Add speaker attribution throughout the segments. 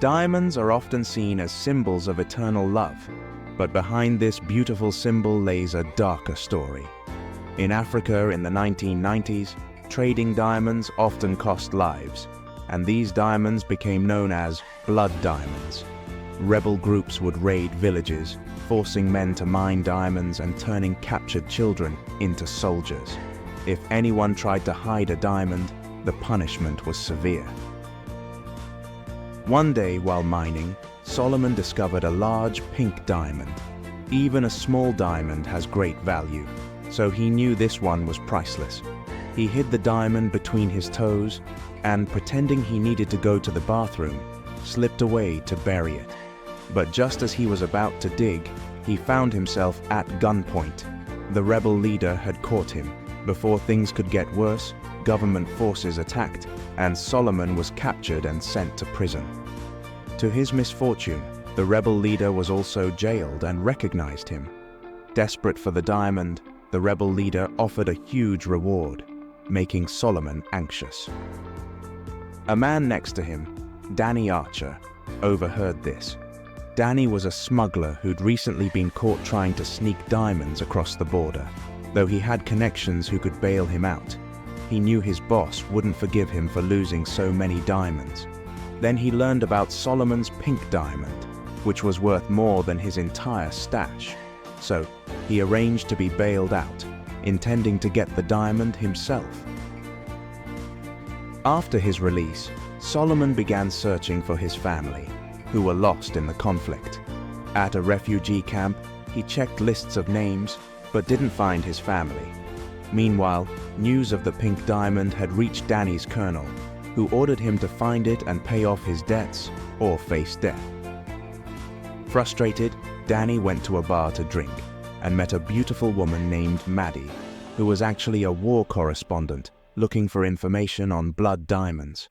Speaker 1: Diamonds are often seen as symbols of eternal love, but behind this beautiful symbol lays a darker story. In Africa in the 1990s, trading diamonds often cost lives, and these diamonds became known as blood diamonds. Rebel groups would raid villages, forcing men to mine diamonds and turning captured children into soldiers. If anyone tried to hide a diamond, the punishment was severe. One day while mining, Solomon discovered a large pink diamond. Even a small diamond has great value, so he knew this one was priceless. He hid the diamond between his toes and, pretending he needed to go to the bathroom, slipped away to bury it. But just as he was about to dig, he found himself at gunpoint. The rebel leader had caught him. Before things could get worse, government forces attacked, and Solomon was captured and sent to prison. To his misfortune, the rebel leader was also jailed and recognized him. Desperate for the diamond, the rebel leader offered a huge reward, making Solomon anxious. A man next to him, Danny Archer, overheard this. Danny was a smuggler who'd recently been caught trying to sneak diamonds across the border. Though he had connections who could bail him out, he knew his boss wouldn't forgive him for losing so many diamonds. Then he learned about Solomon's pink diamond, which was worth more than his entire stash. So he arranged to be bailed out, intending to get the diamond himself. After his release, Solomon began searching for his family, who were lost in the conflict. At a refugee camp, he checked lists of names, but didn't find his family. Meanwhile, news of the pink diamond had reached Danny's colonel, who ordered him to find it and pay off his debts or face death. Frustrated, Danny went to a bar to drink and met a beautiful woman named Maddie, who was actually a war correspondent looking for information on blood diamonds.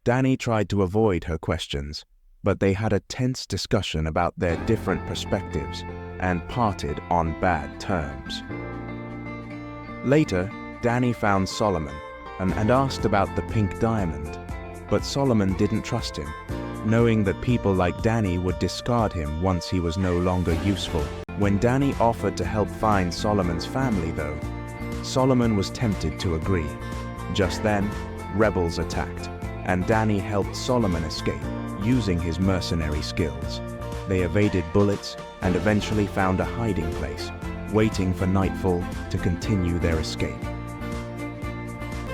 Speaker 1: Danny tried to avoid her questions, but they had a tense discussion about their different perspectives and parted on bad terms. Later, Danny found Solomon and asked about the pink diamond, but Solomon didn't trust him, knowing that people like Danny would discard him once he was no longer useful. When Danny offered to help find Solomon's family, though, Solomon was tempted to agree. Just then, rebels attacked, and Danny helped Solomon escape, using his mercenary skills. They evaded bullets and eventually found a hiding place, waiting for nightfall to continue their escape.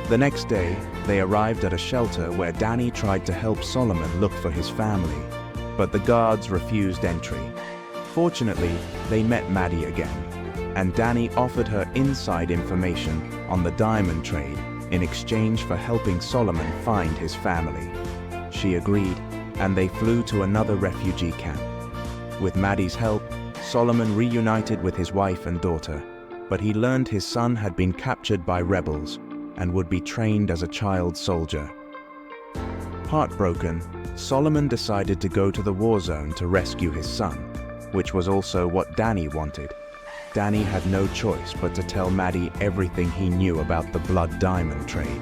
Speaker 1: The next day, they arrived at a shelter where Danny tried to help Solomon look for his family, but the guards refused entry. Fortunately, they met Maddie again, and Danny offered her inside information on the diamond trade in exchange for helping Solomon find his family. She agreed, and they flew to another refugee camp. With Maddie's help, Solomon reunited with his wife and daughter, but he learned his son had been captured by rebels and would be trained as a child soldier. Heartbroken, Solomon decided to go to the war zone to rescue his son, which was also what Danny wanted. Danny had no choice but to tell Maddie everything he knew about the blood diamond trade.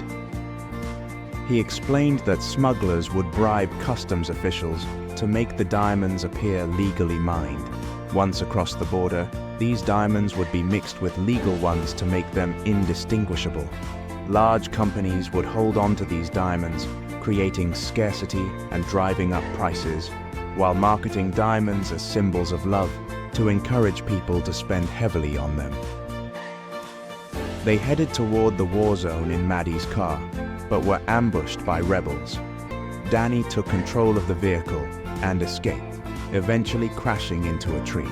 Speaker 1: He explained that smugglers would bribe customs officials to make the diamonds appear legally mined. Once across the border, these diamonds would be mixed with legal ones to make them indistinguishable. Large companies would hold on to these diamonds, creating scarcity and driving up prices, while marketing diamonds as symbols of love to encourage people to spend heavily on them. They headed toward the war zone in Maddie's car, but were ambushed by rebels. Danny took control of the vehicle and escaped, eventually crashing into a tree.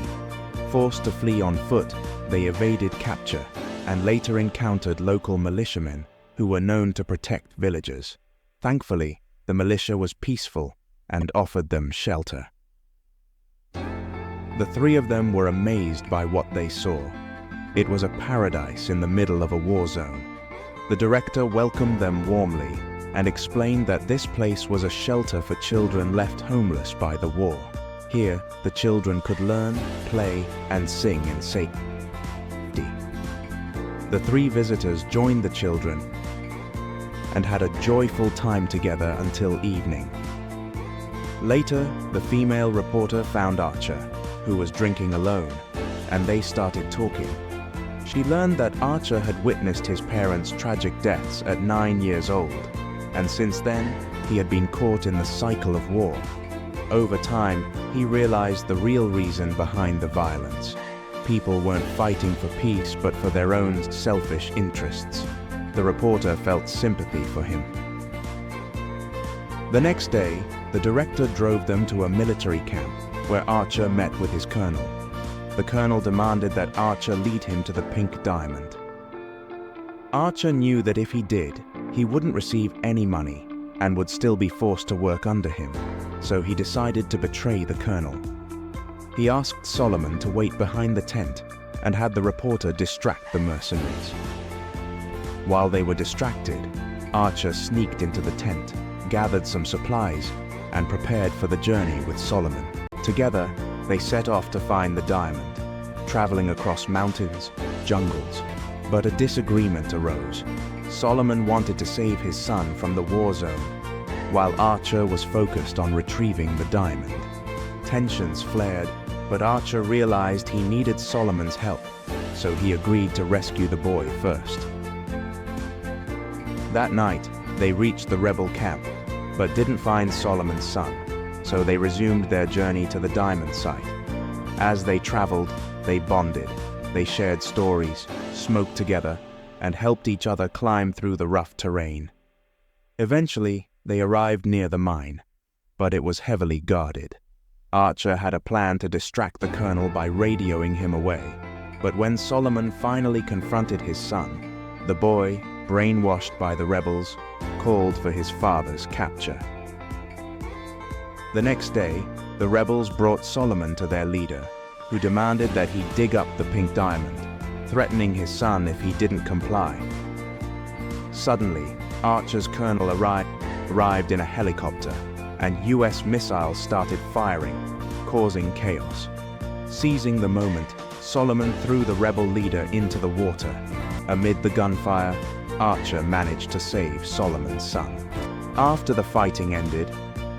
Speaker 1: Forced to flee on foot, they evaded capture and later encountered local militiamen who were known to protect villagers. Thankfully, the militia was peaceful and offered them shelter. The three of them were amazed by what they saw. It was a paradise in the middle of a war zone. The director welcomed them warmly and explained that this place was a shelter for children left homeless by the war. Here, the children could learn, play, and sing in safety. The three visitors joined the children and had a joyful time together until evening. Later, the female reporter found Archer, who was drinking alone, and they started talking. She learned that Archer had witnessed his parents' tragic deaths at 9 years old, and since then, he had been caught in the cycle of war. Over time, he realized the real reason behind the violence. People weren't fighting for peace, but for their own selfish interests. The reporter felt sympathy for him. The next day, the director drove them to a military camp where Archer met with his colonel. The colonel demanded that Archer lead him to the pink diamond. Archer knew that if he did, he wouldn't receive any money and would still be forced to work under him, so he decided to betray the colonel. He asked Solomon to wait behind the tent and had the reporter distract the mercenaries. While they were distracted, Archer sneaked into the tent, gathered some supplies, and prepared for the journey with Solomon. Together, they set off to find the diamond, traveling across mountains, jungles. But a disagreement arose. Solomon wanted to save his son from the war zone, while Archer was focused on retrieving the diamond. Tensions flared, but Archer realized he needed Solomon's help, so he agreed to rescue the boy first. That night, they reached the rebel camp, but didn't find Solomon's son, so they resumed their journey to the diamond site. As they traveled, they bonded. They shared stories, smoked together, and helped each other climb through the rough terrain. Eventually, they arrived near the mine, but it was heavily guarded. Archer had a plan to distract the colonel by radioing him away, but when Solomon finally confronted his son, the boy, brainwashed by the rebels, called for his father's capture. The next day, the rebels brought Solomon to their leader, who demanded that he dig up the pink diamond, threatening his son if he didn't comply. Suddenly, Archer's colonel arrived in a helicopter, and US missiles started firing, causing chaos. Seizing the moment, Solomon threw the rebel leader into the water. Amid the gunfire, Archer managed to save Solomon's son. After the fighting ended,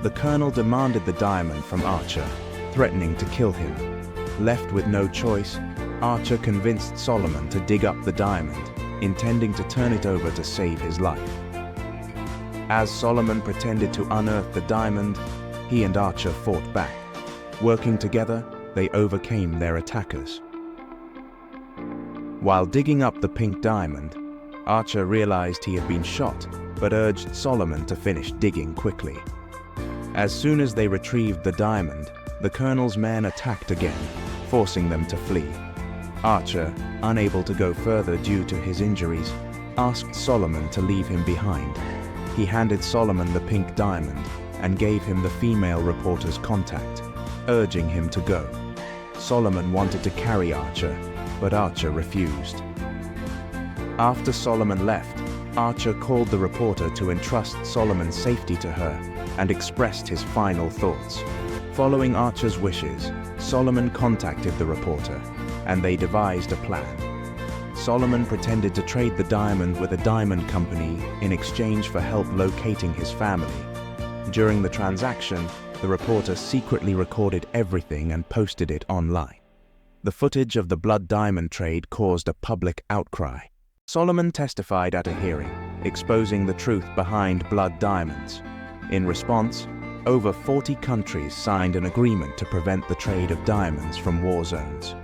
Speaker 1: the colonel demanded the diamond from Archer, threatening to kill him. Left with no choice, Archer convinced Solomon to dig up the diamond, intending to turn it over to save his life. As Solomon pretended to unearth the diamond, he and Archer fought back. Working together, they overcame their attackers. While digging up the pink diamond, Archer realized he had been shot, but urged Solomon to finish digging quickly. As soon as they retrieved the diamond, the colonel's men attacked again, forcing them to flee. Archer, unable to go further due to his injuries, asked Solomon to leave him behind. He handed Solomon the pink diamond and gave him the female reporter's contact, urging him to go. Solomon wanted to carry Archer, but Archer refused. After Solomon left, Archer called the reporter to entrust Solomon's safety to her and expressed his final thoughts. Following Archer's wishes, Solomon contacted the reporter, and they devised a plan. Solomon pretended to trade the diamond with a diamond company in exchange for help locating his family. During the transaction, the reporter secretly recorded everything and posted it online. The footage of the blood diamond trade caused a public outcry. Solomon testified at a hearing, exposing the truth behind blood diamonds. In response, over 40 countries signed an agreement to prevent the trade of diamonds from war zones.